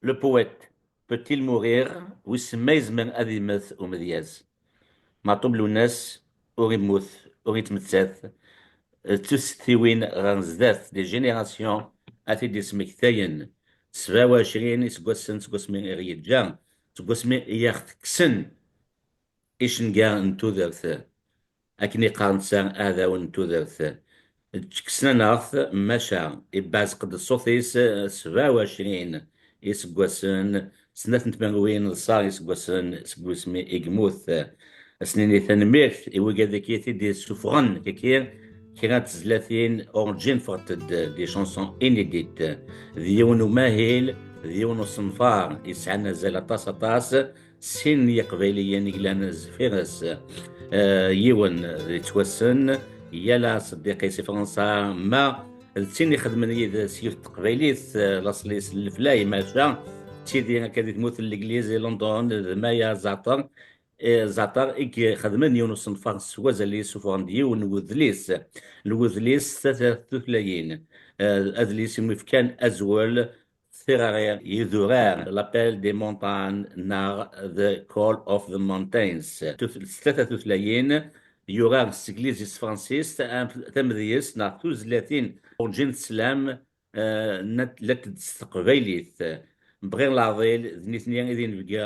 Le poète peut-il mourir ويسمى يزمن أذ يمث ومذياز معطوب له الناس أو يموت أو يتمتث تستوين غنزدات دي جينيراسيون أتي دي سمكتاين 27 يسقسن تقسمي غيتجا تقسمي يختكسن إشنقا نتو ذرث أكني قارنسان هذا ونتو ذرث تكسنا ناث مشا إباز قد الصوثيس 27 يسقسن سنة تمانوين صار يسقسن سقسمي إقموث سنيني ثنميرث إيوغا ذكيتي دي سوفغن كيكير كانت زلاتين أورجين فرتد دي شانسون إنيديت ديون ماهيل ديون صنفار يسعنا زالطاس طاس سين يقبيليا نقلان زفيرس يون يتوسن يلا صديقي سي فرنسا ما التين يخدم لي سيرت قبيليت لاصليس الفلاي ماشا تيدي كادي تموت الانجليزي لندن مايا زعتر زعتر إك خدمني ونص نفار سوازا سوفاندي ونوذليس الوذليس ثلاثة ثلاثين أذليس مفكان أزول ثغر يذورار لابيل دي مونتان نار the call of the mountains ثلاثة ثلاثين يورار سيكليزيس فرانسيس تمذيس نار ثلاثين أورجين سلام نت تستقبيليث بغير العضيل ذنيثنيا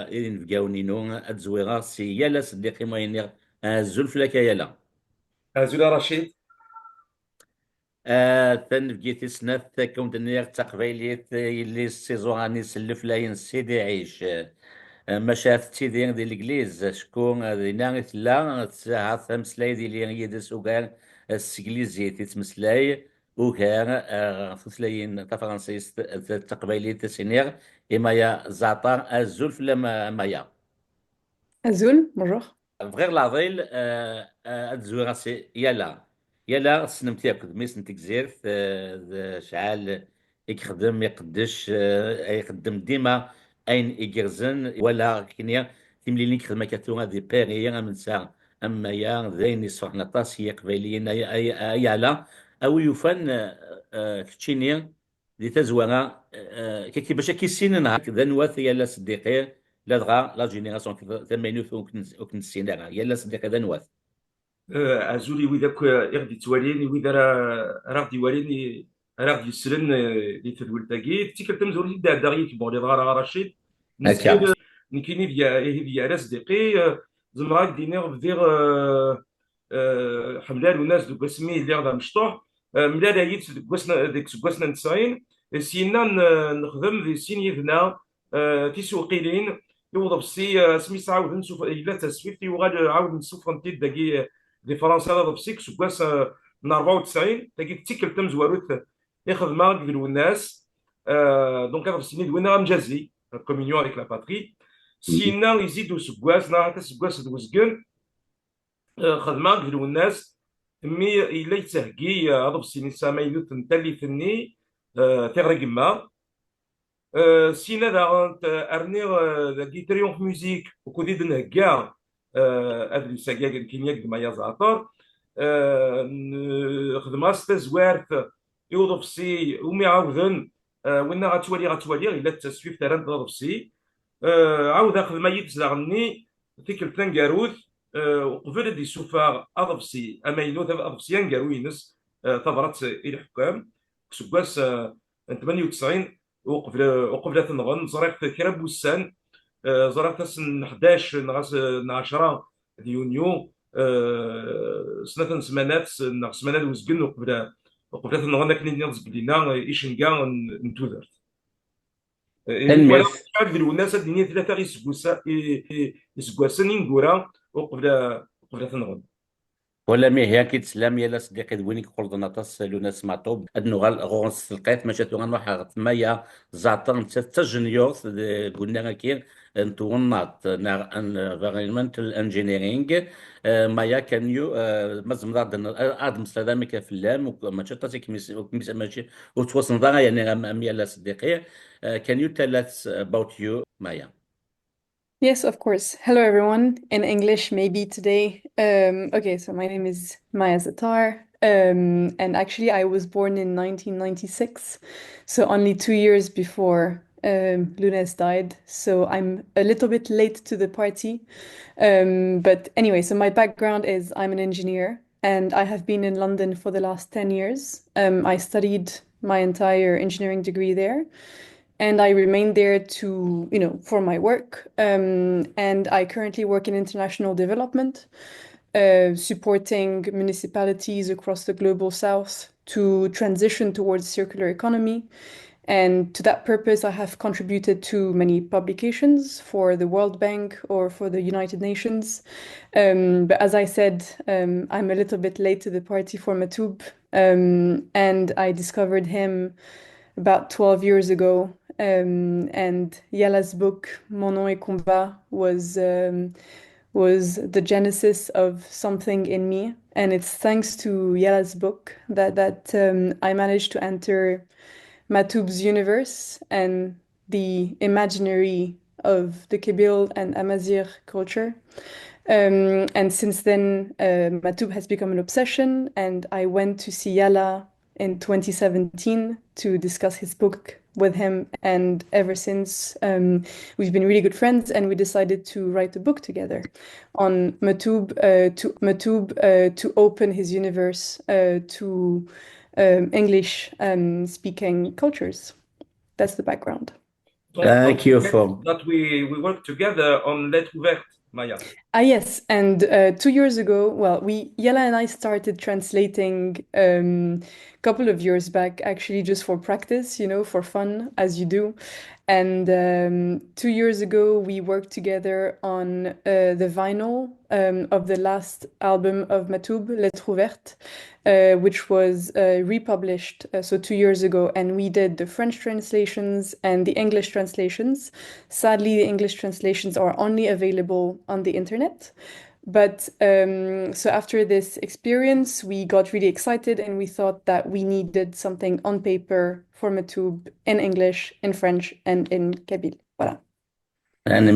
إذن فقاونينو أتزويغا سي يالا صديقي ما ينير الزلف لك يالا زولا رشيد تنفقيتي سنة كنت نير تقبيليت يلي السيزوغاني سلف لاين سيدي عيش ما شافت تيدي دي الإنجليز شكون دي ناغت لا تساعد تمسلاي دي لي يدس وكان السيكليزي تتمسلاي وكان ثلاثين تفرنسيس تقبيليت سينير إما يا زعتر الزلف لما مايا Azul, bonjour. فغير العضيل الزويغا سي يلا سنمت ياكد ميس نتك زيرت شعال يخدم يقدش يقدم ديما اين يجرزن ولا كنيا تمليني خدمه كاتو هذه بيري من ساعه اما يا ذين يصحنا طاس هي قبيليين يالا او يفن كتشينيا دي تزوانا كي باش كيسين نهار ذا نواث يلا صديقي لا دغا لا جينيراسيون 80 وكن السينما يلا صديقي ذا نواث عزولي وذاك يغدي تواليني وإذا راه غدي واليني راه غدي يسرن اللي تدول تاكي تيكر تمزور دا داغيك بون لي دغا رشيد هكا نسير نكيني ديا راس دقي زمرا دينا بدير حملال وناس دوك اسمي اللي غدا مشطوح ملال هيت ديك سكواسنا 90 سينا نخدم في سينيفنا تيسوقيلين يوضب سي سميس عاود نشوف الا تسويف وغاد عاود نشوف انت داكي دي فرنسا هذا بسيك سكواس من 94 تاكي تيكل تم زواروت يخدم ديال الناس دونك هذا السنين دوينا مجازي كومينيون افيك لا باتري سينا يزيدوا سكواس نا حتى سكواس دوزكن خدمه ديال الناس مي الا يتهكي هذا السنين سامي تنتلي ثني تغرق ما سينا دا ارنيغ داكي تريومف ميوزيك وكودي دنهكا هاد الساكا كينياك دما زعتر خدمه ستزوارت يوظف سي ومي عاودن وين غتولي الا التسويف ترى تضرب سي عاود خدمه يتزغني تيكل تنكاروث وقبل دي سوفار اضف سي اماينو اضف سي ينكاروينس تبرت الى الحكام سكواس 98 وقبل تنغن زريق كرا بوسان زريق سن 11 نغاس 10 يونيو سنة سمانات سمانات وزقن وقبل تنغن كني نرزق لينا إيشنكا نتوذرت ولا شحال ديال الناس الدنيا ثلاثة غير يسكواسن ينكورا وقبل تنغن ولا مي هي كي تسلم يلا صديقي دوينك قلنا تصلوا نسمعتو ادنو غونس القيت ما شاتو غنروح ما يا زعتر نتا جونيور قلنا كي انتو ناط انفيرمنتال انجينيرينغ ما يا كان يو مازم ادم سلامي كفلام وما شاتو كميس ماشي وتوصل ضاغا يعني يلا صديقي can you tell us about you Maya? Yes, of course. Hello, everyone. In English, maybe today. Okay, so my name is Maya Zatar. And actually, I was born in 1996, so only 2 years before Lounès died, so I'm a little bit late to the party. But anyway, so my background is I'm an engineer and I have been in London for the last 10 years. I studied my entire engineering degree there and I remained there to, for my work. And I currently work in international development, supporting municipalities across the global south to transition towards circular economy. And to that purpose, I have contributed to many publications for the World Bank or for the United Nations. But as I said, I'm a little bit late to the party for Matoub, and I discovered him about 12 years ago. And Yala's book, Mon nom est combat, was the genesis of something in me. And it's thanks to Yala's book that I managed to enter Matoub's universe and the imaginary of the Kabyle and Amazigh culture. And since then, Matoub has become an obsession, and I went to see Yala in 2017 to discuss his book with him. And ever since, we've been really good friends, and we decided to write a book together on Matoub, to open his universe to English speaking cultures. That's the background. Thank you for that. We worked together on Lettres Ouvertes, Maya. Yes, and 2 years ago, Yala and I started translating a couple of years back, actually just for practice, for fun, as you do. And 2 years ago, we worked together on the vinyl of the last album of Matoub, Lettres Ouvertes, which was republished 2 years ago. And we did the French translations and the English translations. Sadly, the English translations are only available on the internet. But so after this experience, we got really excited and we thought that we needed something on paper for Matoub in English, in French, and in Kabyle. Voilà. أنا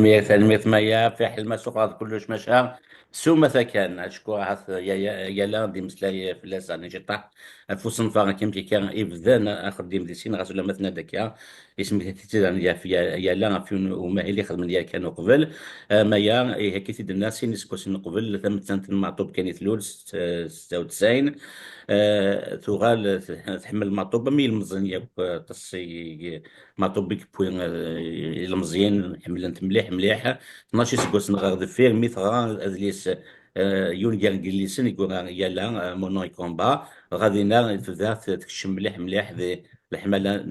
مايا في حلمة سقراط كلش مشى سوما كان أشكو عث يلا دي مسلاي في لاس أنا جطح الفوسن فاغ كم كان إبذان أخذ ديم دي سين غسول مثنا دكيا اسمي تيتي يا في يلا في وما اللي خدم ليا كانوا قبل مايا هيك تيد الناس نسكوس قبل ثم سنة المعطوب كانت لول 96 تغال تحمل المعطوب ميل مزنية تصي معطوب بك بوين المزيان حمل انت مليح 12 سكوس نغرد فير ميثغا ازليس يون كان جليسن يقول يلا مونو يكومبا غادي نا تذات تكشم مليح ذي الحمله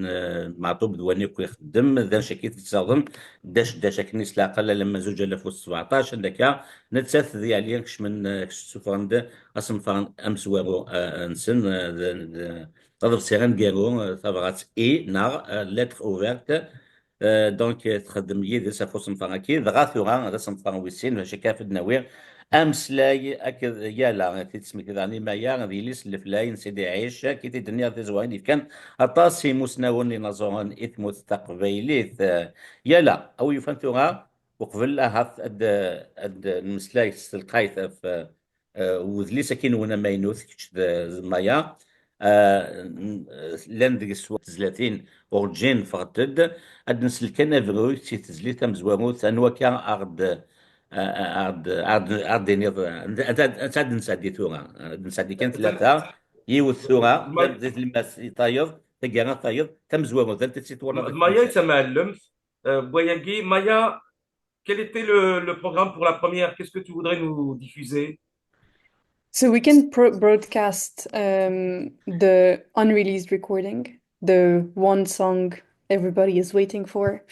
معطوب دواني كو يخدم ذا شكيت تصادم داش كنيس لا قل لما زوج 2017 عندك نتسث ذي عليا كش من سوفرند اصلا فان امس وارو انسن تضرب سيران كيرو تبغات نار لتر اوفرت دونك تخدم يدي سافوسن فانكي ضغاثورا رسم فانويسين باش كافد نوير امس لاي اكد يالا تسمي كذا ما يا ذي ليس الفلاين سيدي عيش كي الدنيا تزوين كان اطاسي مسناون لنظران اثم تقبيليث يالا او يفنتوها وقبل هاث اد المسلاي القايث في وذلي ساكن ونا ما ينوث مايا لندق سوات زلاتين اورجين فغتد اد نسل كان فروي تزليت مزواموت انوا كان عرض نيض انت نسادي ثورة نسادي كان ثلاثة يوث ثورة زيت الماس طايض تلقى طايض تم زوامو ثالث تسيت ولا مايا يتمعلم بويانجي مايا quel était le programme pour la première? Qu'est-ce que tu voudrais nous diffuser? So we can broadcast the unreleased recording, the one song everybody is waiting for.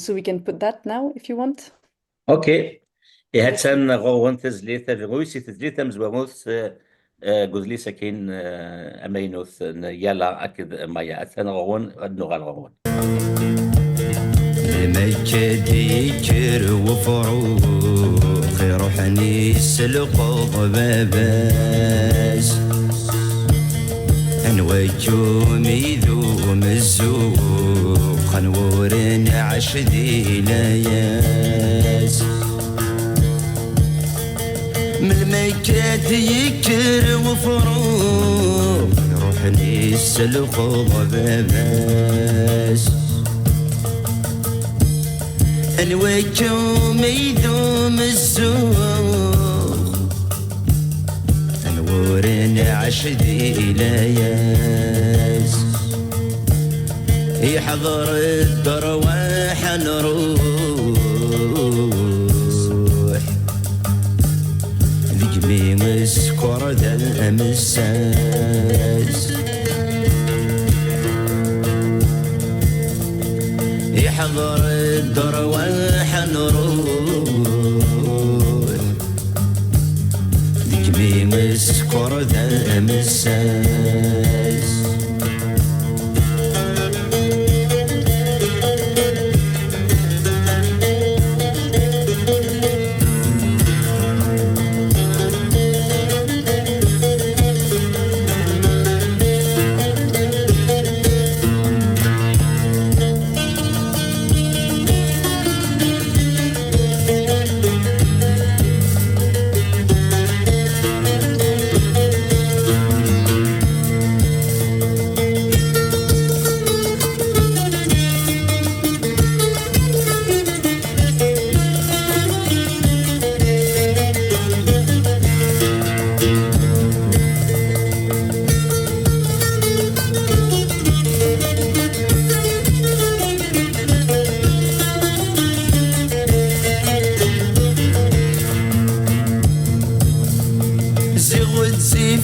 So we can put that now if you want. اوكي هاتسان غوون تزليث رويسي تزليث مزواموث قزلي سكين امينوث يلا اكد مايا هاتسان غوون النغال غوون مكة ديكر وفروخ روحني السلق باباس انوجوم يذوم الزوق خنورن عشدي لياس من مكة ديكر وفروخ روحني السلق باباس انويكم يذوم الزوق انورن عشدي لياس يحضر الدرواح نروح ذقمي مسكر ذا الأمساس يحضر الدرواح نروح ذقمي مسكر ذا الأمساس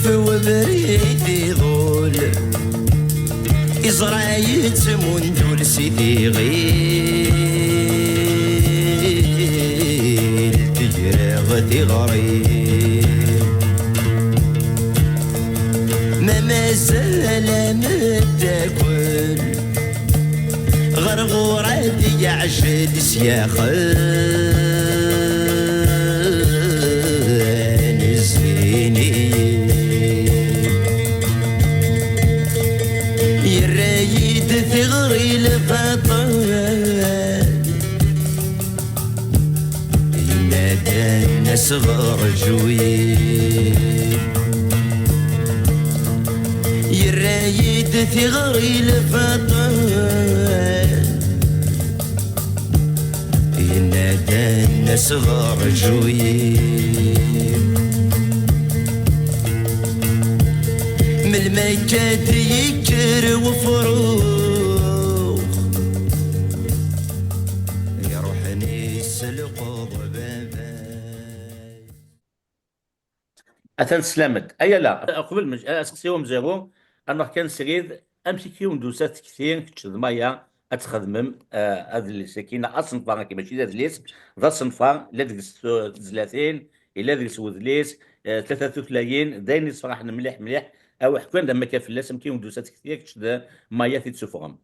وبريدي ظول إزرايت منذ سيدي غير تجرى غدي غريب ما زال متاكل غرغوراتي يعشد سياخن الزيني ثغري الفطر ينادى الناس غرجوين يرايد ثغري الفطر ينادى الناس غرجوين من المكاد يكر وفروق أثن سلامت أيا لا قبل أسقسيهم زيرو أنا كان سريد أمسك يوم دوسات كثير كتشد مايا أتخدمم هذا اللي سكينة أصنفار كي ماشي ذا ليس ذا صنفار لا دقس زلاتين إلا دقس وذليس 3 داين صراحة مليح مليح أو حكوان لما كان في اللاسم كيوم دوسات كثير كتشد مايا تيتسوفرم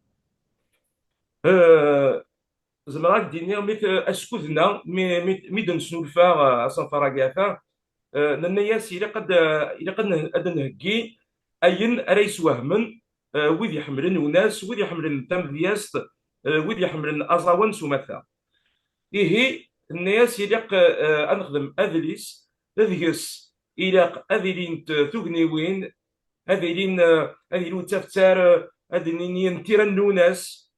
زمراك دينيا ميت أسكوذنا ميدن سنولفا أصنفار كافا الناس إلا قد نهكي أين رئيس وهمن ويد يحملن وناس ويد يحملن تمدياست ويد يحملن أزاون سمثا إيه الناس يلق أنخدم أذليس أذيس إلاق أذلين تغنيوين أذلين تفتار أذلين ينتيرن نوناس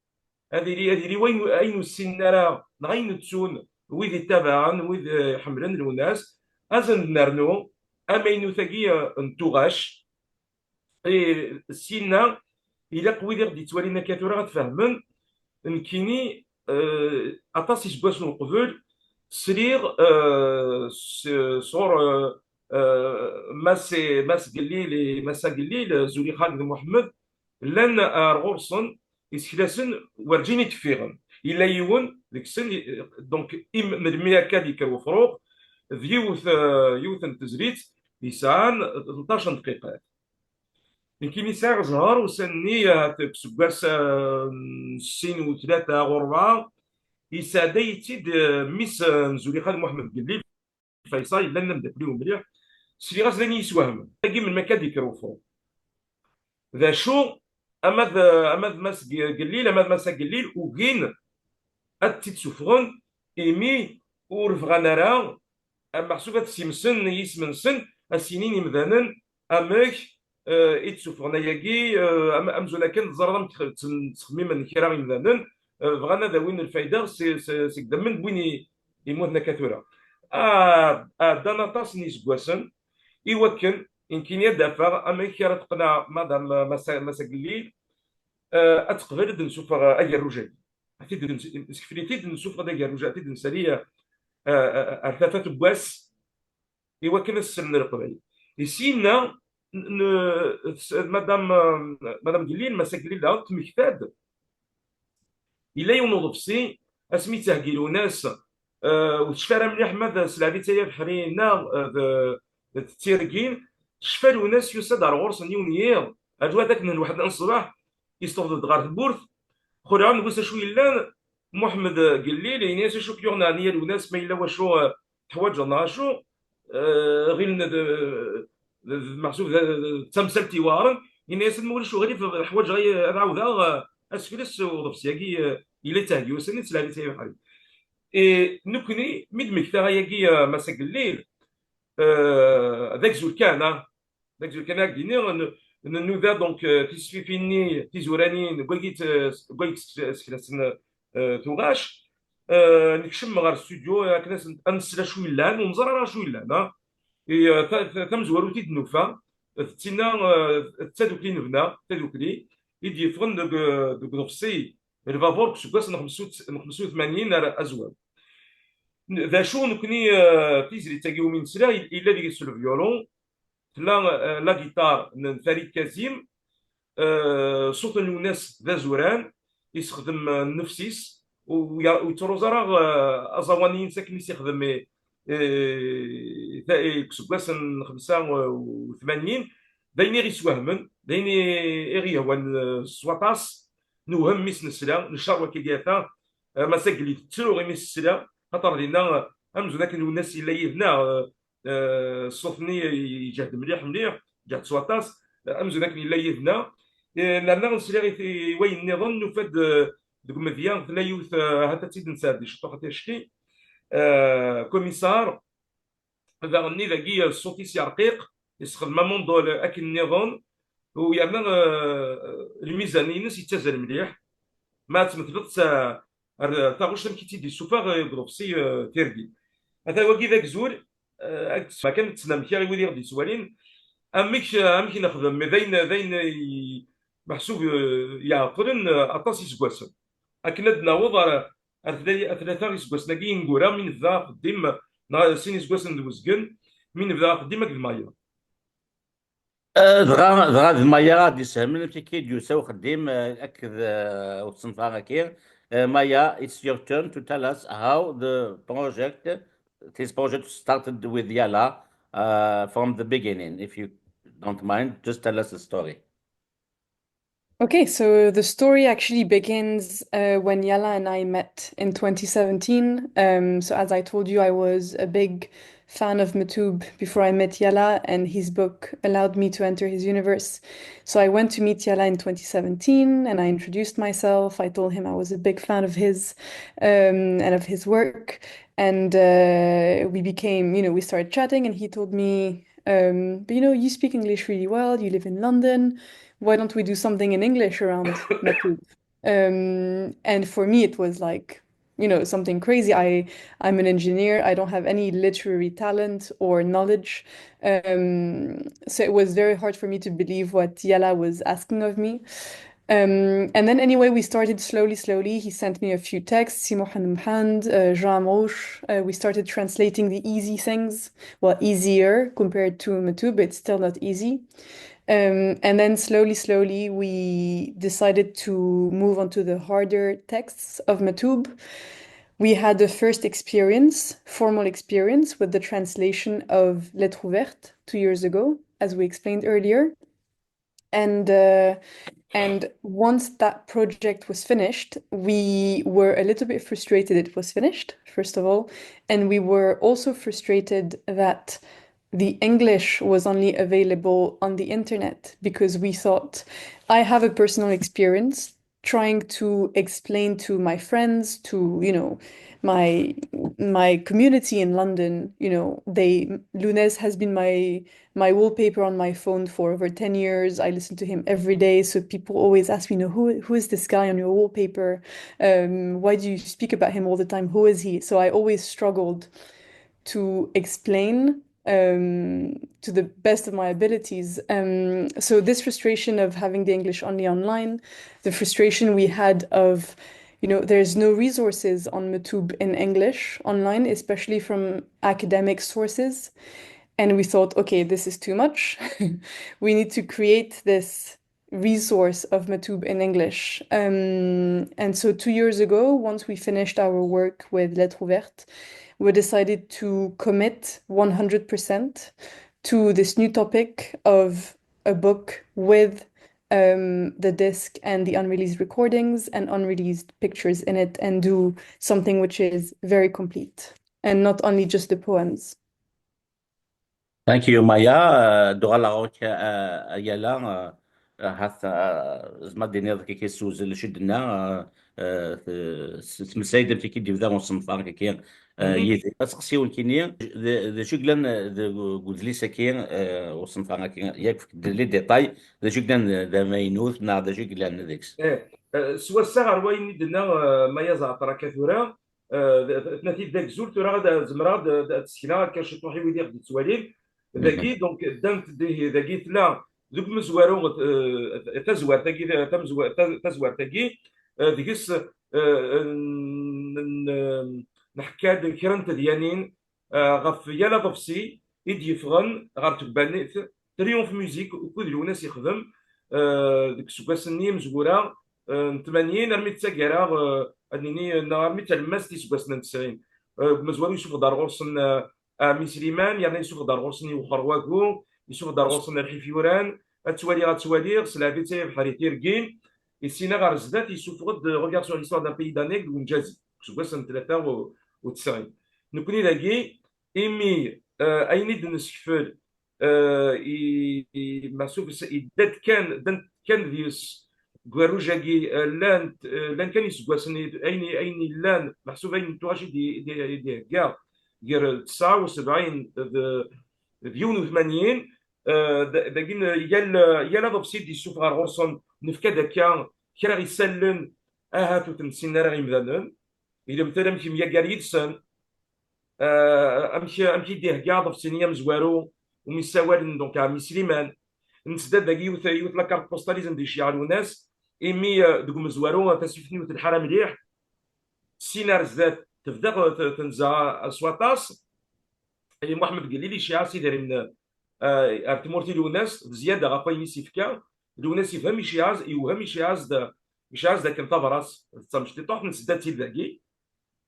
أذلي وين أين السنارة نغين تسون ويد يتابعن ويد يحملن الناس أزن نرنو أمينو ثقية نتوغاش سينا إلا قوي غادي توالينا كثورة غتفهمن نكيني أطاسي سباس نقبل سرير صور ماس قليل زولي خالد محمد لان رغورسون يسكلاسن ورجيني تفيغن إلا يون ديك السن دونك من المياكا ديك وفروق يوث تزريت يسعان 13 دقيقة يمكن يسعى زهر وسني تسكاس 63 غربة يسعى تيد ميس زولي خالد محمد قليل فيصل لنا مدبليو مليح سلي غاس لاني يسوهم تاقي من مكان ديك الوفو ذا شو اماد ماس قليل وكين اتيتسوفغون ايمي ورفغانارا محسوبة سيمسن يسمنسن السنين يمذانن امك اتسوفغنا ياكي امزولا كان زرنا تخميما كرا يمذانن بغانا داوين الفايده سي قدام من بوين يموتنا كثوره دانا طاس نيس كواسن يوكن يمكن يدافع اما كي راه تقنع مدام مساقليل اتقبل نشوف اي رجال تيد سكفريتي نشوف هذا الرجال تيد نسالي ارتفات بواس يوكن السن القبائل يسينا مدام قليل مساقليل لا تمكتاد الا ينوض بسي اسميته كيلو ناس وتشفى مليح ماذا سلعبي تايا بحرينا تيركين شفى ناس يسد على غرس نيونيير اجوا ذاك من واحد الصباح يستوضد غار البورث خلع نقول شوي لان محمد قليل يعني شو كيورنا نيا وناس ما الا واشو تحواج ناشو غير محسوب تمثل تيوارن يعني سمول شو غير في حوايج غير عاوده اسفلس وضفسياكي الى تاهي وسني سلعبي تايا بحري نكوني ميد مكتا ياكي مساك الليل ذاك زول كان ديني نوذا دونك تيسفي فيني تيزورانين كويت سكناسن توغاش نكشم غار الاستوديو كناس انسلا شوي لان ونزرع راه شوي لان ثم زواروتي دنوفا تينا تادوكلي نبنا تادوكلي يدي فغن دوك نفسي الفافور كسكاس 85 ازواج ذا شو نكوني تيزري تاكيو من سلا الا ديك سو الفيولون لا جيتار فريد كازيم صوت الناس ذا زوران يستخدم النفسيس ويتروزا راه ازوانيين ساكن يستخدم كسكاس 85 دايني غير سواهمن دايني غير هو سواطاس نوهم ميس نسلا نشار وكيدياتا مساكلي تسلو غير ميس نسلا خاطر لينا امزو ذاك الناس اللي يهنا صوتني يجهد مليح جهد سواطاس امزو ذاك اللي يهنا لان نسلا وين نظن نفاد دوك مزيان لا يوث هاتا تيد نسادي شطو خاطر شكي كوميسار هذا غني ذاكي الصوتي سي رقيق يستخدم موندو اكل النظام ويعمل الميزانيه ناس يتزال مليح ما تمثلت تاغوش كي تيدي سوفا بروفسي تيركي هذا هو كي ذاك زول ما كان تسلم كي غيولي غادي سوالين اميك نخدم ذين محسوب يعقلن اطاس يسكواسن اكن نعوض ثلاثه يسكواسن كي نقورا من ذا قديم سين يسكواسن دوزكن من ذا قديم هاد المايا دغا المايا غادي يسهمن كي يساو خديم اكد وتصنفها كي Maya, it's your turn to tell us how this project started with Yala from the beginning. If you don't mind, just tell us the story. Okay, so the story actually begins when Yala and I met in 2017. So as I told you, I was a big fan of Matub before I met Yala, and his book allowed me to enter his universe. So I went to meet Yala in 2017, and I introduced myself. I told him I was a big fan of his and of his work. And we became, we started chatting, and he told me, but you speak English really well. You live in London. Why don't we do something in English around Matub? And for me, it was like, something crazy. I'm an engineer. I don't have any literary talent or knowledge. So it was very hard for me to believe what Yala was asking of me. And then anyway, we started slowly. He sent me a few texts, Simohan Mhand, Jean Amrouche. We started translating the easy things. Well, easier compared to Matub, but it's still not easy. And then slowly, we decided to move on to the harder texts of Matub. We had the first formal experience with the translation of Lettres Ouvertes 2 years ago, as we explained earlier. And once that project was finished, we were a little bit frustrated it was finished, first of all. And we were also frustrated that the English was only available on the internet, because we thought, I have a personal experience trying to explain to my friends, to, my community in London, Lounès has been my wallpaper on my phone for over 10 years. I listen to him every day. So people always ask me, who is this guy on your wallpaper? Why do you speak about him all the time? Who is he? So I always struggled to explain to the best of my abilities. So this frustration of having the English only online, the frustration we had of, there's no resources on Matoob in English online, especially from academic sources. And we thought, okay, this is too much. We need to create this resource of Matoob in English. And so 2 years ago, once we finished our work with Lettres Ouvertes, we decided to commit 100% to this new topic of a book with the disc and the unreleased recordings and unreleased pictures in it, and do something which is very complete and not only just the poems. Thank you, Maya. Dogalarok Ayala حتى زعما دينا ذاك كيسوز لشدنا تمسايد في كي ديبدا ونصنفا كي يدي تسقسيو الكينيا ذا شغلان قلت لي ساكين وصنفا ياك لي ديتاي ذا شغلان ذا ماينوث نا ذا شغلان ذيكس سوا الصغر وين دنا ما يزعطر كثورا تناتي داك زول ترى غدا زمرا تسكينا كاش طوحي ويدي غدي تسوالين ذاكي دونك دانت ذاكي تلا ذوك مزوارو تزوار تاكي تزوار تاكي ديكس نحكى كرنت ديالين غف يالا ضفسي يدي يفغن غار تبان تريومف ميوزيك وكل الناس يخدم ديك سكاسني مزورا 80 رمي تساكرا انني نارمي تلمس دي سكاسنا 90 مزوارو يشوف دار غورسن امي سليمان يعني يشوف دار غورسن وخرواكو يشوف دار غورسن الحفيوران غتوالي سلابي تاي بحال يتيركين السينا غار زدات يشوف غد ريغارد سور ليستوار دان بيي دانيك ونجازي سكاسنا 93 نكوني لاكي ايمي ايني دنسكفل محسوب يدات كان ديس غاروجاكي لان كان يسكواسني ايني لان محسوب اين تواشي دي كاع غير 79 ديون 80 داكين يالا ضبسي دي سوف غار غورسون نفكا داكا كرا غيسالن هاتو تنسين راه غيمدانن الا مثلا مشي ميا كار يدسن امشي ديه كاع ضبسينيا مزوارو وميساوال دونك عمي سليمان نسداد داكي يوث لا كارت بوستاليزم دي شيعان وناس ايمي دوك مزوارو تسفني وت الحرام مليح سينار زاد تبدا تنزع سواطاس اللي محمد قال لي شي عاسي داير من ارتمورتي لوناس زياده غافا يسيفكا لوناس يفهم شي عاز يوهم شي عاز داك الطبراس تمشي طوح نسداد تي داكي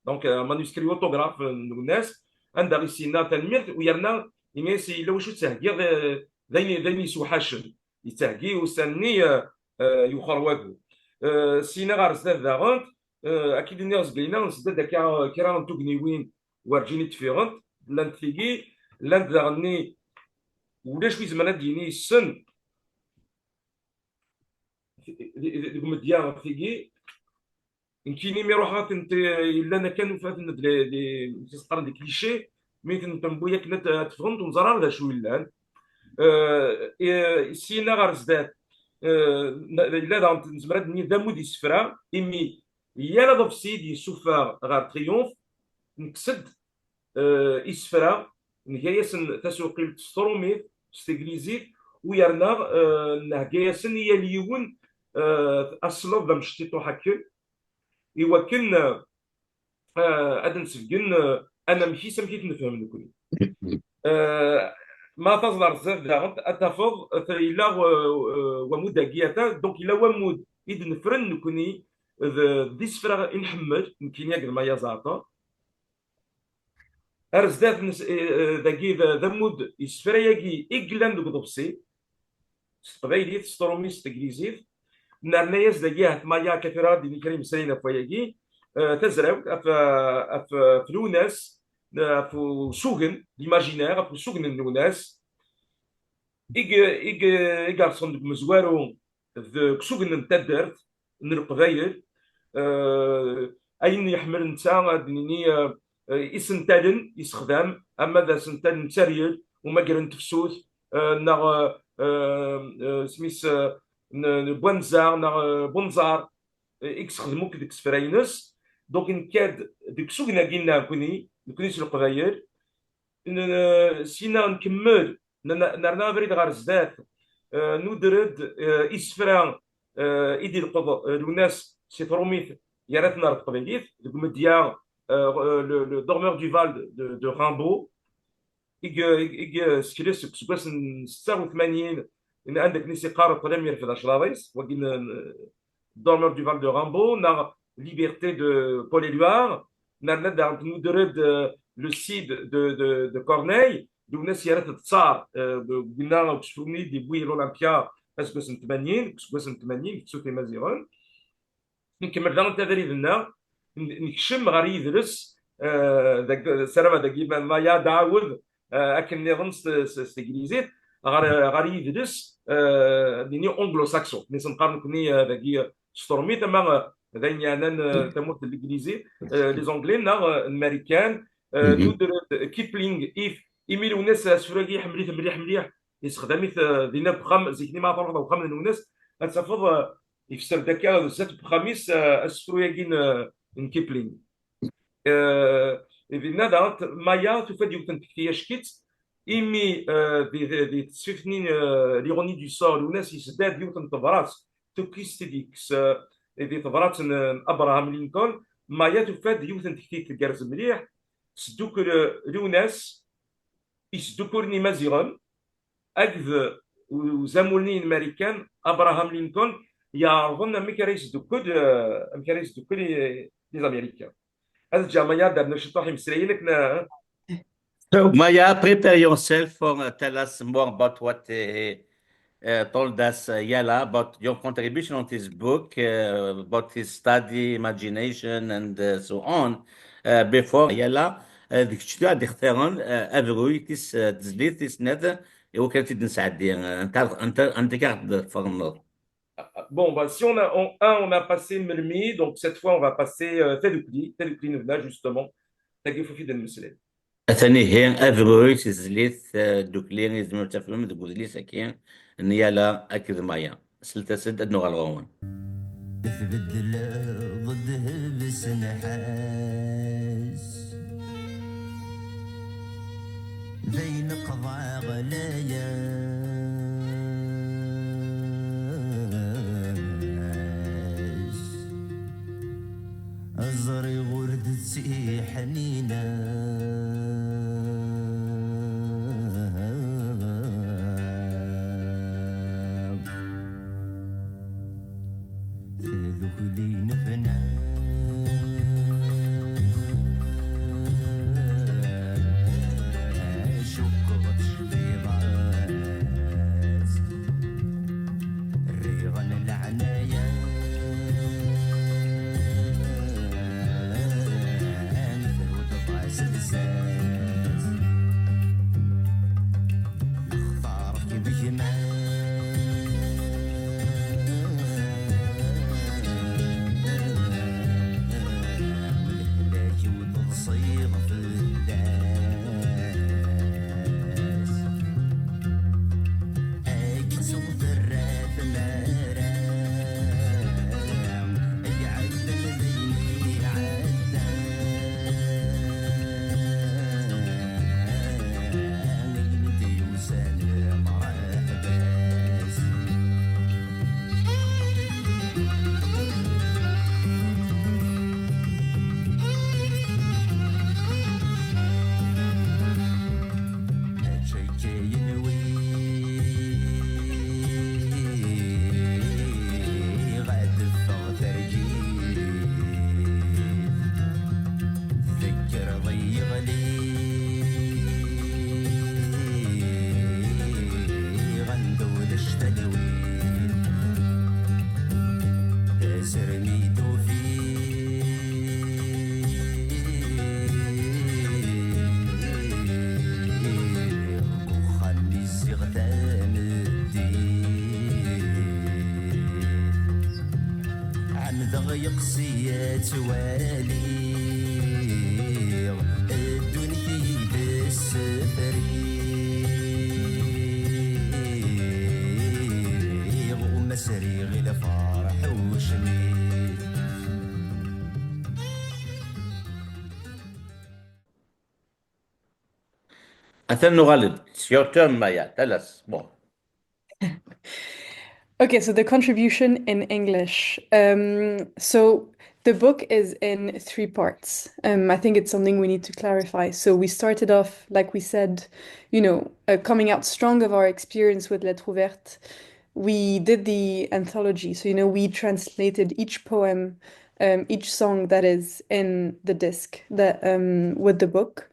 دونك مانuscrit اوتوغراف لوناس عندها غي سينا تنمير ويرنا يميسي لو شو تهكي ذيني سوحاشن يتهكي وسني يخرواكو سينا غار زاد داغونت اكيد الناس قلنا نسداد كيران توغنيوين ورجيني تفيغنت لان تيجي لان داغني ولاش زعما ديني السن ديك مديا تيجي يمكن يروح انت الا انا كانوا فات لي تسقر ديك كليشي ميت تنبويا كنا تفهمت ونزرار ذا شو لان سينا غار زداد الا دا نزمرد ني ذا مودي سفرا امي يا لا ضفسيدي سوفا غار تريومف نكسد اسفرا نجايسن تسوقي ستروميت ستيغليزيت ويرنا نهجايسن هي اليون اصلو ذا مشتيتو حكل يوكن ادن سجن انا مشي سمكيت نفهم نكوني ما تظهر زاد داغت اتفض الا ومداكياتا دونك الا ومود اذ نفرن نكوني ديسفرا نحمل يمكن ياك ما يزعطا ارزدات داكي ذا مود يسفرياكي اكلان دوك ضبسي قبايليت ستروميست انجليزيت نارنا ياس داكي مايا كثيرا ديني كريم سالينا فياكي تزرع في لوناس في سوغن ليماجينير في سوغن لوناس إيجارسون مزوارو سوغن تدرت من القبائل اين يحمل نتا دنيني يسنتالن يستخدم اما ذا سنتالن تريل وما قرن تفسوث نا سميس بوانزار نا بونزار يستخدموك ديك سفراينس دونك نكاد ديك سوقنا قلنا كوني سي القبائل سينا نكمل نرنا بريد غير الزداد ندرد إسفران إيدي القضاء الناس سي تروميث ياراتنا القبيليت المديا لو دورمور دو فال دو رامبو سكريس كسكاس 86 إن عندك نسي قارة بريمير في الأشراويس وكين دورمور دو فال دو رامبو نا ليبرتي دو بول إلوار ندرد لو سيد دو كورنيل الناس يا ريت تصار قلنا كشفوني دي بوي الاولمبيا اسكو سنه 80 كسو في مازيغون نكمل دار التدريب لنا نكشم غير يدرس داك سلامه داك ما يا داود اكن نظن استنجليزيت غير يدرس ديني اونغلو ساكسون نيس نقارن كني داك ستورمي تما داين يعني تموت الانجليزي لي زونغلي نا الامريكان نودر كيبلينغ اف ايميل وناس سفراقي مليح يستخدميت دينا بخام زيكني ما طرق بخام من الناس تفضل يفسر داكا زات بخاميس اسفروياكين ان كيبلينغ دينا دارت مايا تفاد يوتن تكتيا شكيت ايمي دي تسفنين ليروني دو سور وناس يسداد يوتن تبرات توكيستيكس دي تبرات ابراهام لينكولن مايا تفاد يوتن تكتيك الكارز مليح سدوك لوناس يسدوكورني مازيغون اكذ وزامولني الامريكان ابراهام لينكولن يعرضون ميكاريس دوكود لي امريكان هذا الجامعه دارنا شطاح مسرينك. So Maya, prepare yourself for tell us more about what told us Yala about your contribution on this book, about his study, imagination, and so on. Before Yala, ديك الشتوى غادي اختارون افروي تزليت تسناد وكان تيد نسعدي انت كاع تفرنض. Bon, bah, si on a passé Melmi, donc cette fois on va passer Tedukli Nevna justement. Tagifofi de Muslet. ثاني هي افروي تزليت دوكلين زمر تفهم تقول لي سكين نيالا اكيد مايا سلت سد انه غلوون. تبدل ضده بسنحاس بين قضاء غلايا أزري غرد تسي حنينة ذكلي نفنا العناية مثل وتطع سلسال توالي الدنيا بالسفري ومسري غير فرح وشميل. أثنى غالب. It's your turn, Maya. Tell us more. Okay, so the contribution in English. So the book is in 3 parts. I think it's something we need to clarify. So we started off, like we said, coming out strong of our experience with Lettres Ouvertes. We did the anthology. So, we translated each poem, each song that is in the disc with the book.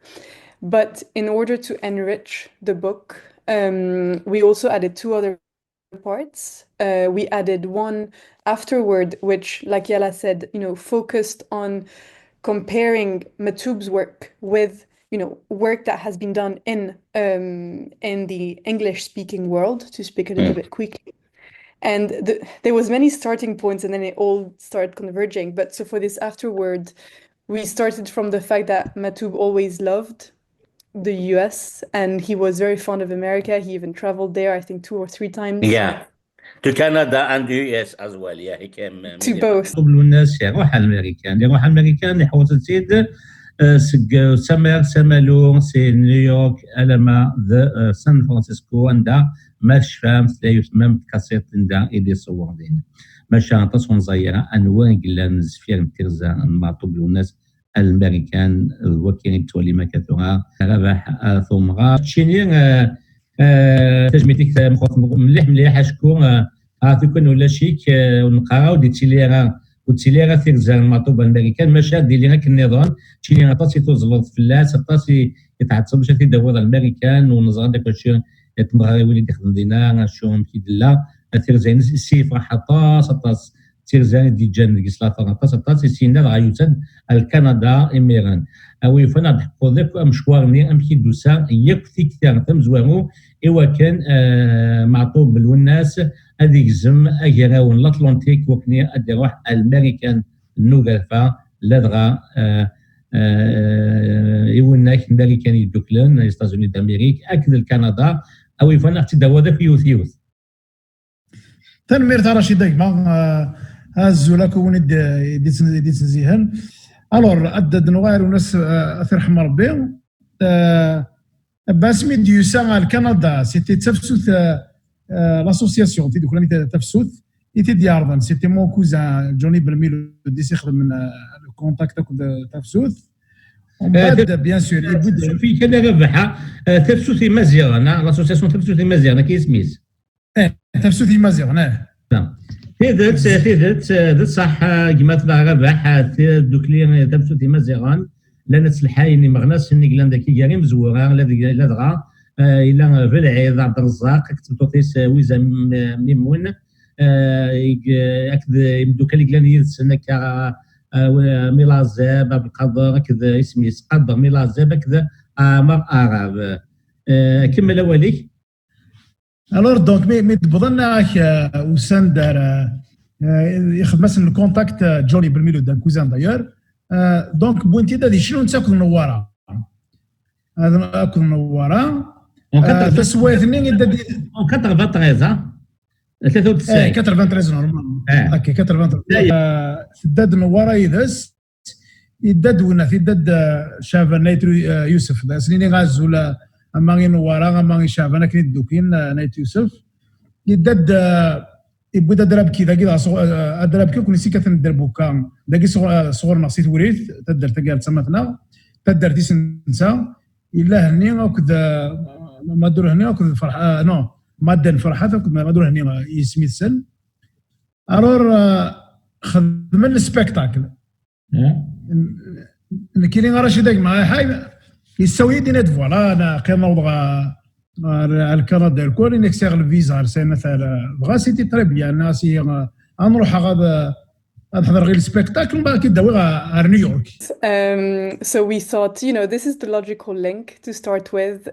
But in order to enrich the book, we also added 2 other parts. We added one afterword, which, like Yala said, focused on comparing Matoub's work with, work that has been done in the English-speaking world, to speak a little bit quickly. And there was many starting points, and then it all started converging. But so for this afterword, we started from the fact that Matoub always loved the US and he was very fond of America. He even traveled there, I think 2 or 3 times. Yeah. To Canada and the US as well. Yeah, he came to both. قبلوا الناس يروح الامريكان يحوط تزيد سجل سمالو سي نيويورك الما ذا سان فرانسيسكو عندها ماش فام تمام كاسيت عندها ايدي صور دين ماشا تصون زيرا انواع قلان زفير مترزا المعطوب الناس الامريكان وكين تولي ما كثرها ربح ثم غا تشيني تجميتك مليح اشكو تكون ولا شيك ونقراو دي تيليرا تيرزا المعطوب الامريكان ماشا دير لك النظام تشيني طاسي توزلط فلاس طاسي يتعصب باش تدور الامريكان ونزغ داك الشيء يتمغري ولي يخدم دينا شو كيدلا تيرزا سيفر طاس تيرزان دي جان كيسلا طاس سينا غايوتاد الكندا اميران او يفنا نحكو ذاك مشوار مني امشي دوسا يكفي كثير تمزوارو ايوا كان معطوب بالوناس هذيك زم اجراون الاطلنطيك وكني ادي روح الامريكان نوغافا لدغا يوناك الامريكان يدوكلن استازوني دامريك اكد الكندا او يفنا تداوا ذاك يوث تنمير ترى شي دايما هازولا كون دي تنزيهن الور ادد نغير وناس اثر حمر ربي باسمي ديوسا كندا سيتي تفسوث لاسوسياسيون تي دوك تفسوث ايتي دياردن سيتي مون كوزان جوني برميلو دي يخدم من الكونتاكت تفسوث ومن بعد بيان سور يبدا في كذا ربحه تفسوثي مزيغ لاسوسياسيون تفسوثي مزيغ كي سميت تفسوثي مزيغ نعم في صح كما تبع ربح دوكلي تفسوثي مزيغان لان تسلحايني مغناس اني كلان داكي كاري مزوره لا دغا الى في العيد عبد الرزاق كتب توطيس ويزا ميمون اكد دوكا كلان يتسنى كا ميلازاب بالقدر كذا اسمي قدر ميلازاب كذا مر اعراب كمل اوليك الور دونك مي تبضلنا وسان دار ياخذ مثلا الكونتاكت جوني برميلو دا كوزان داير دونك بوينتي دادي شنو تاكل نواره هذا اكل نواره تسويتني دادي 93 93 93 نورمال اوكي 93 سداد نواره يداد ونا في داد شافا نايترو يوسف سنيني غاز ولا اماغي نواره اماغي شافا انا كنت دوكين نايت يوسف يداد يبدا دراب كي داكي دراب كي كون سي كندير بوكا داكي صغور ناقصي توريث تدر تقال تسمتنا تدر تيسنسا الا هني وكذا ما دور هني وكذا فرحه نو ما دار فرحه ما دور هني يسمي السن الور خدم السبيكتاكل كاينين راشي داك مع حاي يسوي دينات فوالا انا كنوض الكندا الكل نكسير الفيزا سنه بغا سيتي تري بيان ناسي نروح غاد غنحضر غير السبيكتاكل ومن بعد كيداوي غير نيويورك. So we thought, this is the logical link to start with.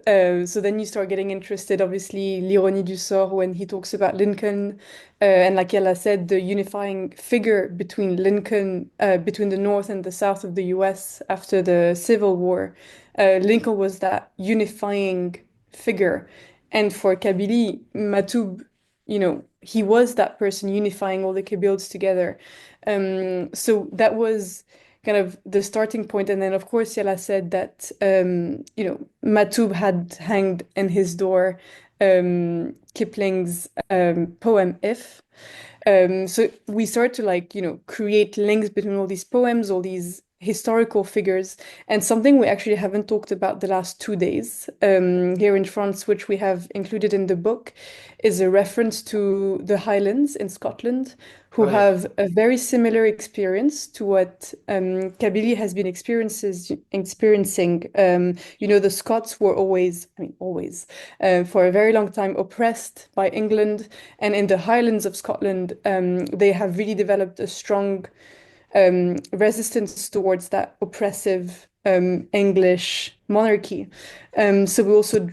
So then you start getting interested, obviously, l'ironie du sort when he talks about Lincoln. And like Yella said, the unifying figure between Lincoln, between the North and the South of the US after the Civil War. Lincoln was that unifying figure. And for Kabylie, Matoub, he was that person unifying all the Kabyles together. So that was kind of the starting point. And then, of course, Yala said that, Matoub had hanged in his door Kipling's poem If. So we start to create links between all these poems, all these historical figures, and something we actually haven't talked about the last 2 days here in France, which we have included in the book, is a reference to the Highlands in Scotland, who have a very similar experience to what Kabylie has been experiencing. The Scots were always, for a very long time oppressed by England, and in the Highlands of Scotland, they have really developed a strong resistance towards that oppressive English monarchy. So we also,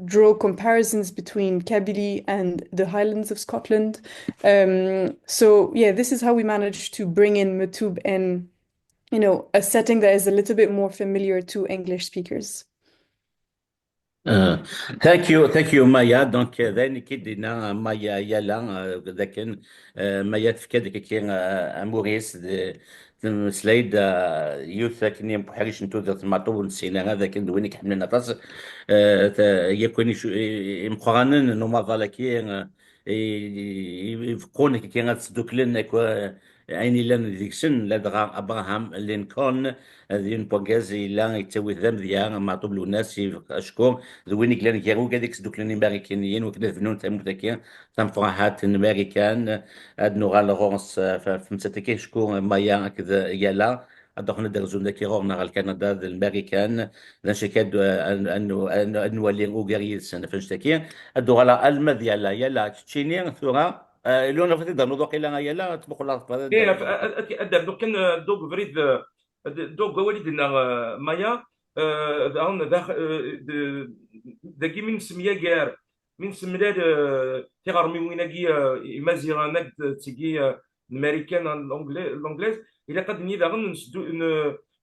draw comparisons between Kabylie and the Highlands of Scotland. So yeah, this is how we managed to bring in Matoub in, a setting that is a little bit more familiar to English speakers. ثانك يو مايا. دونك ذاني كيدينا مايا يلا ذاك مايا تفكاد كي اموريس سلايد يوث كني بحريش نتو ذات المطول نسينا هذا كان دوينك حملنا طاس يكوني شو مقارنن نو ما ظلكي يفقونك كي غتصدوك لنا عيني لان ديكسن لدغا ابراهام لينكولن ذين بوغازي لا يتسوي ذم ذيا معطوب له الناس اشكور ذوين كلان كيرو كاديك سدوك لان امريكانيين وكذا فنون تموتاكيا تم فرحات امريكان اد نوغا لورونس فمساتكي شكور مايا كذا يلا ادخلنا درزون ذاك يغورنا على كندا الامريكان لا شكاد ان نولي اوغاري السنه فنشتكي ادو على المذيا يلا تشيني ثورا لون فتي دانو دوك الا يلا تبقوا لا كاين ادم دوك كان دوك فريد دوك والدنا مايا داون داكي من سميه كار من سملال تيغرمي ويناكي مازيغانك تيجي الامريكان الانجليز الى قد ني داغن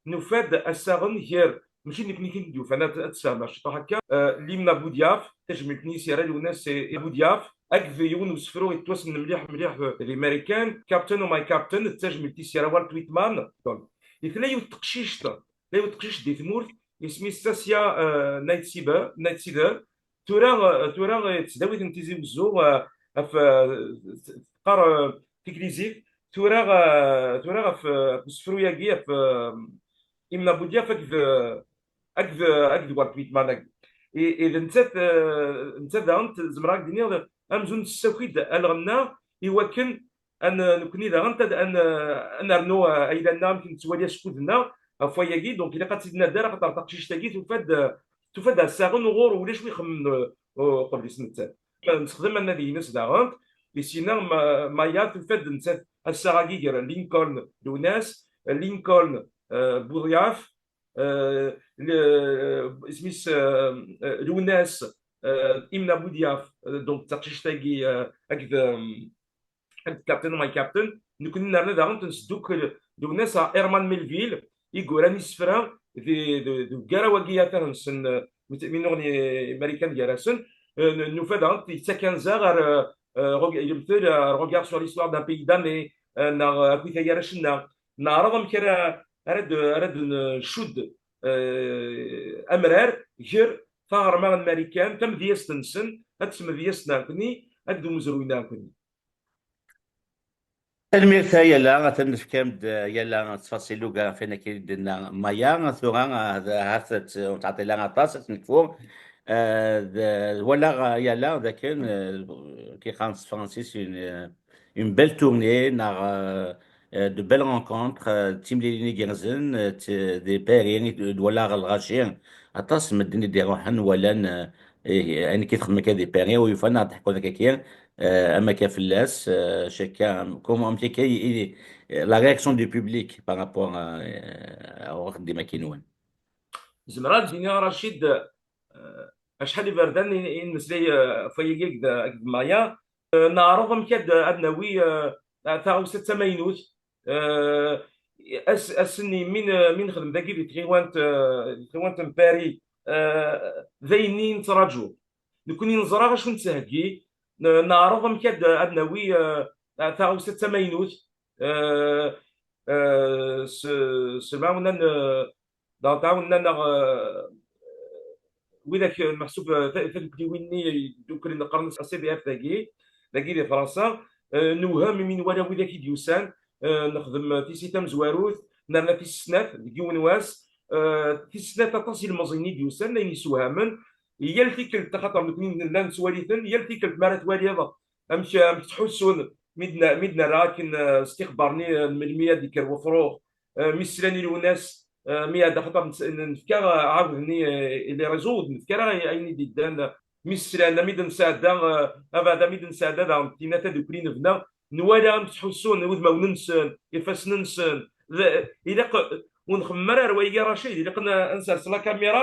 نفاد الساغن هير ماشي نكني كندوف انا تسامع شطو هكا ليمنا بودياف تجمعتني سيرا وناس بودياف اكف يونس فرو يتوسن مليح مليح الامريكان كابتن وماي كابتن تجمعتي سيرا والت ويتمان يثلا يوتقشيش لا يوتقشيش دي ثمورت اسمي ستاسيا نايت سيدر تورا تداوي تنتيزي وزو في قار تكليزيك تورا في سفرو ياكي في إمنا بوديا أكذ والت ويتمان إذا نتا داغنت زمراك دينيغ أمزون السوكيد الغنا يوكن أن نكوني داغنت أن نرنو أيضا يمكن تولي سكودنا فواياكي دونك إلا قد سيدنا دار قد ترتقشيش تاكي تفاد الساغن وغور ولا شوي يخمم قبل سنتات نستخدم أن هذه ناس داغنت لسينا مايا تفاد نتا الساغاكي لينكولن لوناس لينكولن بورياف سميس لوناس إمنا بودياف دونك تاقشتاكي هكذا كابتن ماي كابتن نكون نرنا داغن تنسدوك لوناس إيرمان ميلفيل يقول راني سفرا دو كاراواكيا تنسن من أغنية أمريكان جارسن نوفا داغن تيتساكن زاغر يمثل روغار سور ليستوار دان بيي داني نا كويتا جارشنا نعرض مكرا أرد نشد أمرار غير ثار مع الأمريكان تم ديستنسن أتسمى ديستنا كني أدو مزروينا كني الميرثا يلا تنفكم يلا تفاصيلو كاع فينا كيدنا مايا ثورا هاثت وتعطي لها طاسه نكفو ولا يلا ذاك كي خانس فرانسيس une belle tournée de belles rencontres تيم لي جيرزن دي بارين دولا الغاشين اطاس مدني دي روحن ولا يعني كي تخدم كا دي بارين ويفنا تحكوا ذاك كي أما كفلاس شكا كوم أمتيكي la réaction du public par rapport à وقت ديما كينوان. زمرات الدنيا رشيد شحال بردان نسلي فيجيك مايا نعرض مكاد ادنوي تاع 6 اسني من خدم داكي تغيوانت باري ذيني نتراجو نكوني نزرا غاش نتسهكي نعرض مكاد ادنوي تاع 6 سمعونا تعاوننا وذاك محسوب ذاك ويني دوك نقرن السي بي اف ذاكي دي فرنسا نوهم من ولا وذاك ديوسان نخدم في سيتام زواروث نرنا في السنات ديون واس في السنات تصل المزيني ديوسان لين يسوهمن هي الفكر خاطر نكون لا نسواليثن هي الفكر مرات واليضا امشي تحسون مدنا راكن استخبارني الملميه ديك الوفروخ مسلاني الناس مي هذا خاطر نفكر عاودني لي ريزو نفكر عيني ديدان مسلانا ميد نساعدا هذا ميد نساعدا تيناتا دوكلين بنا نوالا تحسون وذ ما وننسن يفاس ننسن الا ونخمر روايه رشيد الا قلنا نسرس لا كاميرا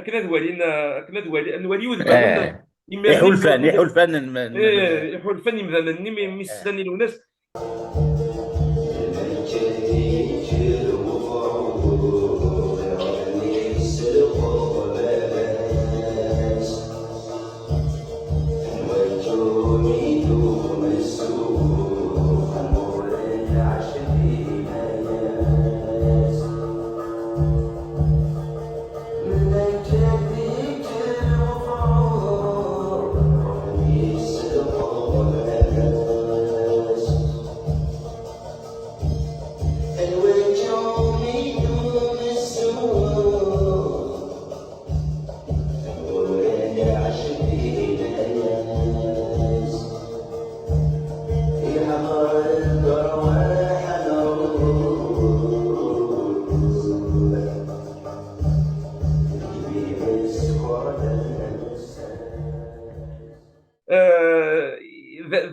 كنا دوالي نولي وذ يحول فن يحول فن مثلا مسلاني الناس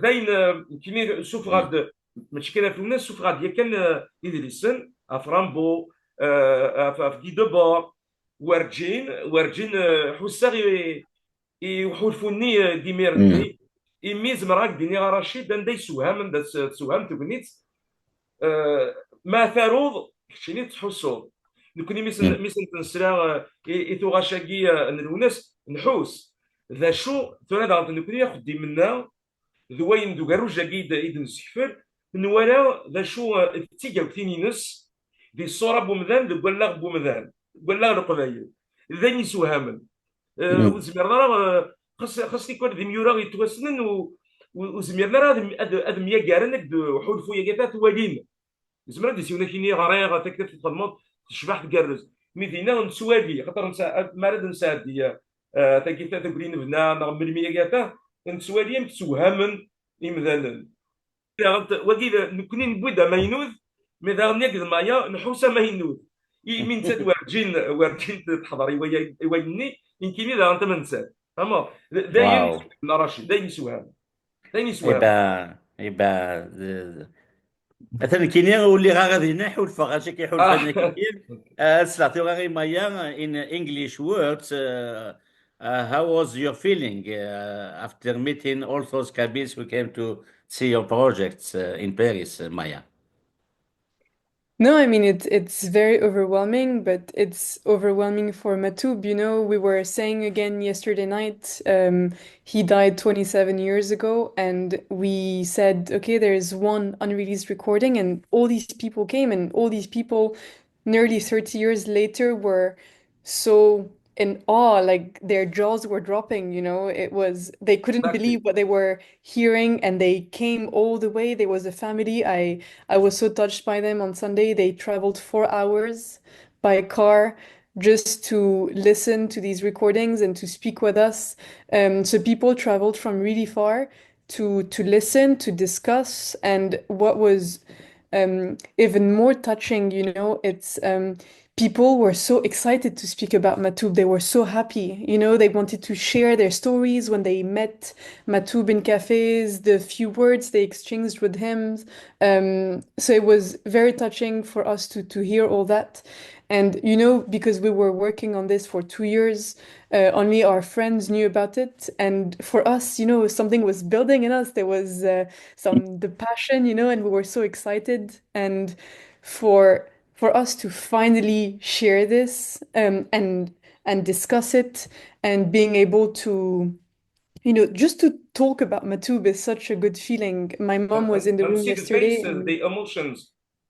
ذين كيمي شوف غاد ماشي كاين في الناس شوف غاد كان يدرسن افرامبو في دي دوبور ورجين حساغي يحولفوني ديمير يميز مراك ديني رشيد دا يسوهم دا تسوهم تبنيت ما ثاروض شيني تحسون نكوني مثل تنسرا ايتو غاشاكي الناس نحوس ذا شو تنادى نكوني ياخذ منا ذوين دو غاروجا كيد ايدن سيفر نوالا ذا شو تيجا وثينينس دي الصوره بومذان دو بلاغ بومذان بلاغ القبايل ذا يسوهامن وزميرنا خاص يكون ذي ميورا يتوسنن وزميرنا راه ادم يا كارنك دو حولفو يا كاتا توالين زمرا دي سيونا كيني غريغ تكتب في الخدمات تشبح تكرز ميدينا نسوالي خاطر مراد نساعد تاكيتا تقولين بنا نغمر ميا كاتا نسوالي متسوهمن يمذلن وكيل نكوني نبودا ما ينوذ ماذا نيك مايا نحوسا ما ينوذ من تاد ورجين تحضري ويني يمكن اذا انت ما نسات اما دايما رشيد دايما يسوهم يبقى مثلا كاين واللي غادي ينحول فغاشي كيحول فانا كثير سلاتو غادي مايا in English words how was your feeling after meeting all those cabins who came to see your projects in Paris, Maya? No, I mean it's very overwhelming, but it's overwhelming for Matoub. You know, we were saying again yesterday night, he died 27 years ago, and we said, okay, there is one unreleased recording, and all these people came, and all these people, nearly 30 years later, were so in awe, like their jaws were dropping, you know. They couldn't believe what they were hearing, and they came all the way. There was a family. I was so touched by them on Sunday. They traveled 4 hours by car just to listen to these recordings and to speak with us. So people traveled from really far to listen, to discuss, and what was even more touching, you know, it's people were so excited to speak about Matoub. They were so happy. You know, they wanted to share their stories when they met Matoub in cafes, the few words they exchanged with him. So it was very touching for us to hear all that. And, you know, because we were working on this for 2 years, only our friends knew about it. And for us, you know, something was building in us. There was the passion, you know, and we were so excited. And for us to finally share this and discuss it and being able to, you know, just to talk about Matoub is such a good feeling. My mom was in the and room see the yesterday. faces, the emotion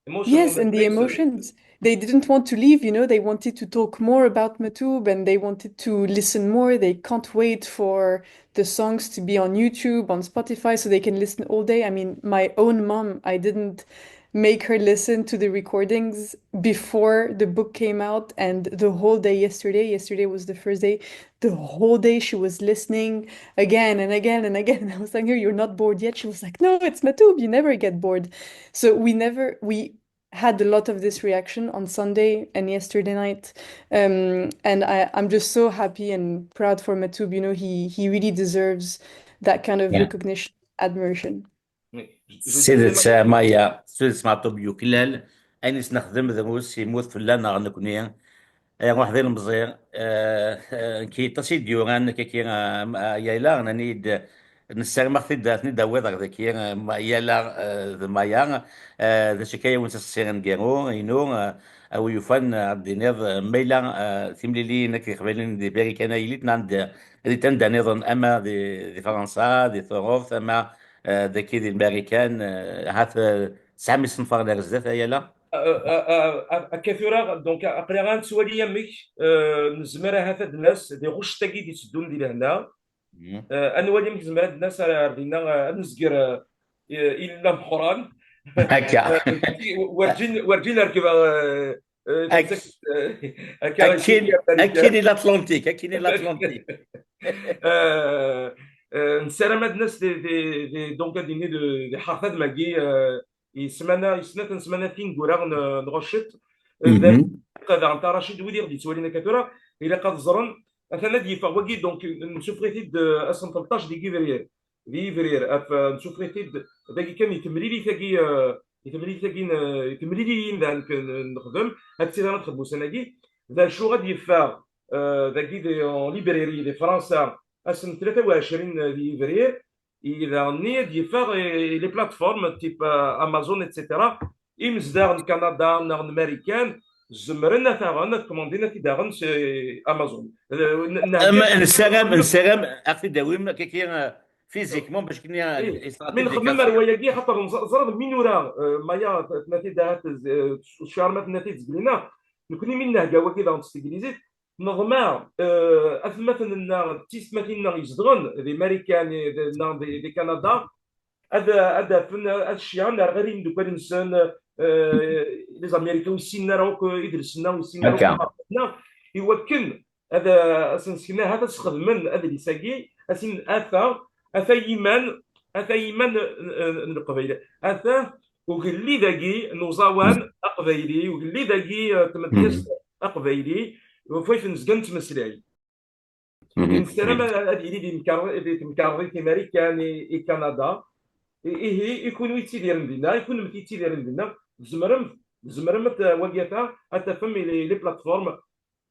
on Yes, the and the faces. emotions. They didn't want to leave, you know, they wanted to talk more about Matoub and they wanted to listen more. They can't wait for the songs to be on YouTube, on Spotify, so they can listen all day. I mean, my own mom, I didn't make her listen to the recordings before the book came out, and the whole day yesterday was the first day, the whole day she was listening again and again and again. And I was like, "You're not bored yet?" She was like, "No, it's Matoub, you never get bored." So we had a lot of this reaction on Sunday and yesterday night. And I'm just so happy and proud for Matoub. You know, he really deserves that kind of Yeah. recognition, admiration. سيدة مايا سيدة معطوب يوكلال أنيس نخدم ذموس يموت في اللان غنكوني واحد المزير كي تصيد يوران كي يالا نانيد نستغمر في داتني داوود ذاك يالا ذا مايا ذا شكاية وانت سيرن جيرو ينو او يفن الدينير ميلا ثمليلي نكي خبالين دي بيري كان يليت ناند دي تندا نظن اما دي فرنسا دي ثوروف اما ذا كي دي الامريكان هاث سامي صنفار لرزات يالا كثيرا دونك اقرا نسوالي يمك نزمر هذا الناس دي غش تاكي دي تسدون دي لهنا انوالي يمك زمر هاد الناس ردينا نزكر الا مخران هكا ورجين نركب اكيد الاطلنطيك اكيد الاطلنطيك نسلم هاد الناس دي دونك دي حرفات ماكي يسمى نسمانا فين كورا نغشت هذا عن رشيد ودير دي تولينا كثيرا الى قد زرن مثلا دي فواكي دونك نشوف ريتيد اصلا 13 دي فيفرير نشوف ريتيد داكي كان يتمريلي ثاكي يتمريلي نخدم هاد السيد انا نخدمو سناكي ذا شو غادي يفا ذاكي دي ليبريري دي فرنسا اسم 23 فيفرير إذا نيد يفاغ لي بلاتفورم تيب أمازون إتسيتيرا إمزداغ كندا نغ أمريكان زمرنا ثاغن كوموندينا في داغن أمازون نسلم أخي داويم كي فيزيكمون باش كنا من خدمة رواية خاطر زرد مينورا مايا تناتي داغت شارمات ناتي تزقلينا نكوني منه كاوا كذا نستيكليزيت نظما مثلا تيس مثلا يزدغن دي امريكان دي كندا هذا فن الشيعان غير دوك نسان لي زاميريكان ويسين راك يدرسنا ويسين راك يوكل هذا سنسكنا هذا سخدمن هذا اللي ساقي اسين اثا يمان القبيله اثا وقال ذاكي نوزاوان اقبيلي وقال ذاكي تمديس اقبيلي وفايف نزقن تمسلاي السلام هذه دي تمكاري في امريكا اي كندا ايه يكونوا يتيدير لنا يكون يتيدير لنا زمرم واقيتها تفهم لي بلاتفورم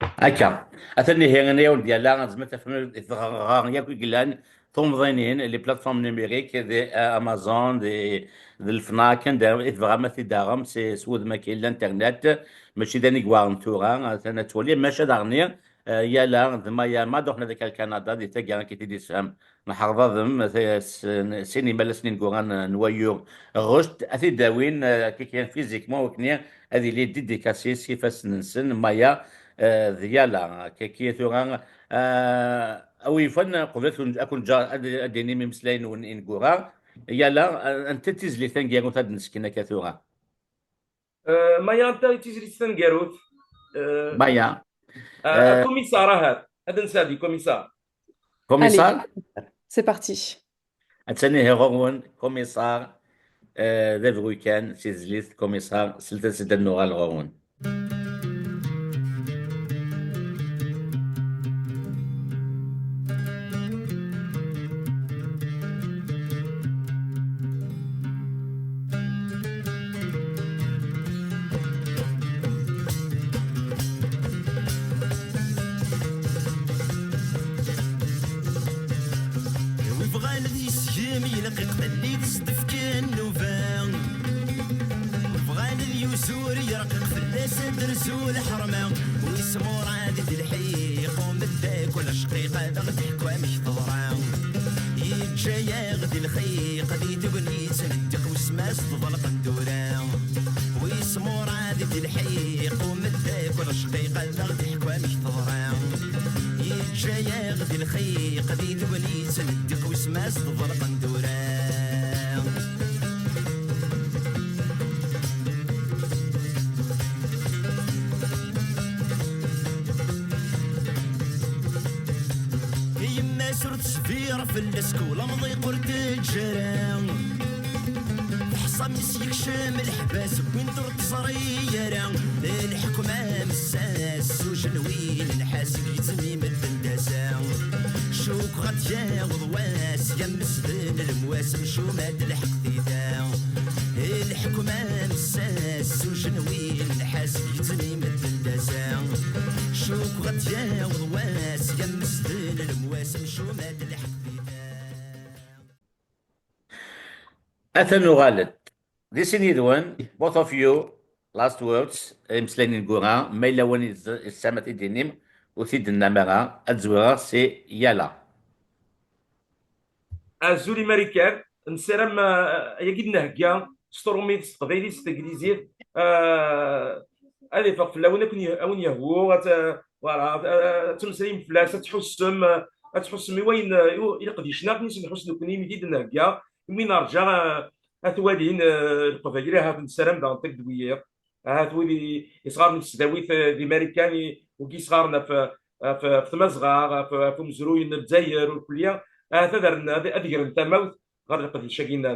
هكا اثني هي انا يولد ديالها زعما تفهم ياك قلان تنظينين لي بلاتفورم نيميريك دي امازون دي الفناك فغاما في داغم سي سود ما كاين الانترنت ماشي داني كوارنتورا انا تولي ماشي داغني يالا زعما يا ما دوحنا ذاك كندا دي تاكا كي تدي سام نحرض ذم سينما لسنين كوران نوايور غشت اثي داوين كي كان فيزيكمون وكني هذه لي ديديكاسيس كيفاش ننسن مايا ديالا كي ثوران او يفن قبلت اكون جا اديني مسلاين ون كورا يالا انت تزلي ثانكيرو تاد نسكنا كثورا مايا انت تيجري ثانكيروت مايا كوميسار هذا نسادي كوميسار كوميسار Allez, c'est parti. اتسني هيرون كوميسار ذا فرويكان سيزليث كوميسار سلسلة النغال غون غزول حرمه ويسمو رادة الحيق ومداك ولا شقيقة ضغط مش ضرام يتجايا غدي الخيق دي تبني سندق وسماس تظل قندورام ويسمو رادة الحيق ومداك ولا شقيقة ضغط مش ضرام يتجايا غدي الخيق دي تبني سندق وسماس تظل قندورام سرت سفيرة في السكولة مضي قرد الجرام حصى مسيك شام الحباس وين درت صريرة الحكمة مساس وجنوين نحاسب يتميم البنداسة شوك غطيا وضواس يمس بين المواسم شو ماد الحقيدة الحكمة مساس وجنوين نحاسب يتميم البنداسة شوك غطيا وضواس يمس بين المواسم شو ماد الحقيدة أثن غالد. This is one. Both of you last words. مسلين نقولها ما إلا وين السمات الدينيم وثيد النمرة الزوار سي يلا. الزولي ماريكان نسرم يجد نهجا سترومي تقبيلي ستجليزي هذه فقط لو نكون أون يهو ولا تمسليم فلاس تحسم وين يقضي شناق نسي نحسن كوني مجد نهجا من نرجع أتوالين القبائل هذا نسرم دان تقدوية هاتولي يصغر من السداويت الامريكاني وكي صغارنا في تمازغا في مزروين الجزائر والكليه هذا درنا هذه التموت غير قد شاكينا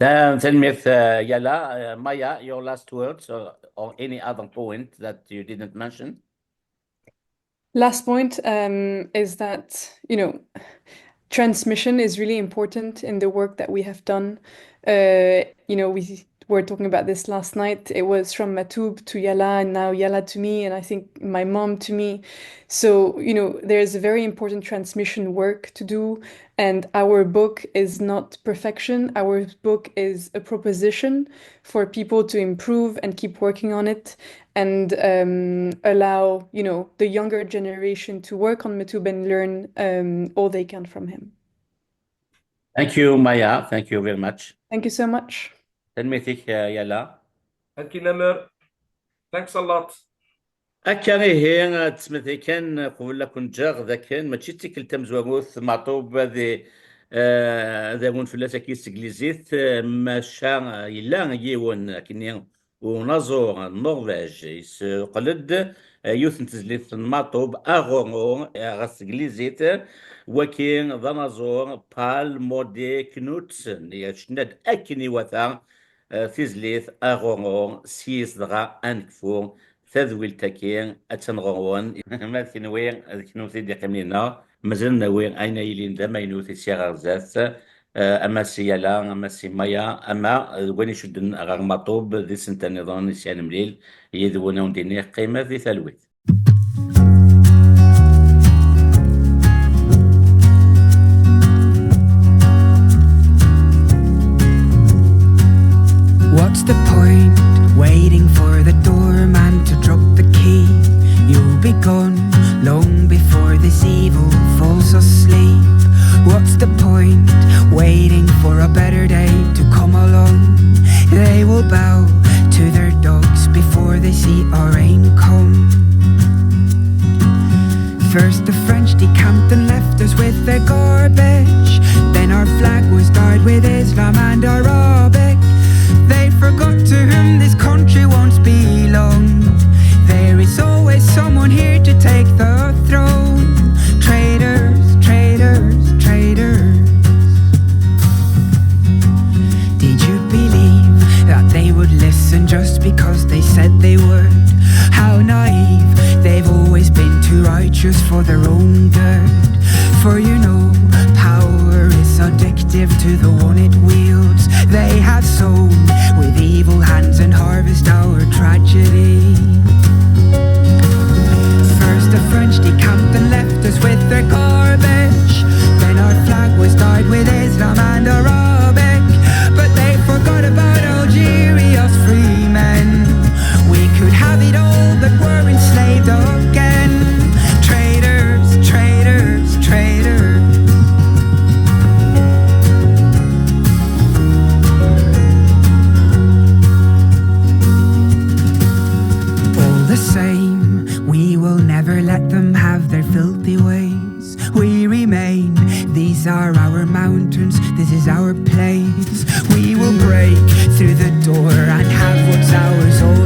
هذا تلميذ يلا Maya, your last words or any other point that you didn't mention. Last point is that, transmission is really important in the work that we have done. We were talking about this last night. It was from Matoub to Yala, and now Yala to me, and I think my mom to me. So, there's a very important transmission work to do, and our book is not perfection. Our book is a proposition for people to improve and keep working on it, and allow, the younger generation to work on Matoub and learn all they can from him. Thank you, Maya. Thank you very much. Thank you so much. تلميذك يلا. Thank you, Namer. Thanks a lot. أكان هي تسمثي كان قبل كنت جاغ ذا كان ماشي تيكل تمزوغوث معطوب ذا ون فلاسة كيس إنجليزيت ماشا يلا يون كني ونازور النرويج يسقلد يوث نتزليث معطوب أغورو غاس إنجليزيت وكين ذا نازور بال مودي كنوتسن يشند أكني وثا تزليث أغورو سيس دغا أنكفو تذويل تاكين أتنغوون ما ثنوين ذكنو ثيدي قمينا مازال نوين أين يلين دما ينوثي سيغار زاث أما سيالا أما سيمايا أما وين يشدن غير مطوب ذي سنتا نظام نسيان مليل يذونا ونديني قيمة ذي ثلويت. What's the point waiting for the doorman to drop the key? You'll be gone long before this evil falls asleep. What's the point waiting for a better day to come along? They will bow to their dogs before they see our rain come. First the French decamped and left us with their garbage. Then our flag was dyed with Islam and Arabic. They forgot to whom this country once belonged. There is always someone here to take the throne. Traitors, traitors, traitors. Did you believe that they would listen just because they said they would? How naive, they've always been too righteous for their own good. For power is addictive to the one it wields. They have sown with evil hands and harvest our tragedy. First the French decamped and left us with their garbage. Then our flag was dyed with Islam and Arabic. But they forgot about Algeria's free men. We could have this is our place. We will break through the door and have what's ours all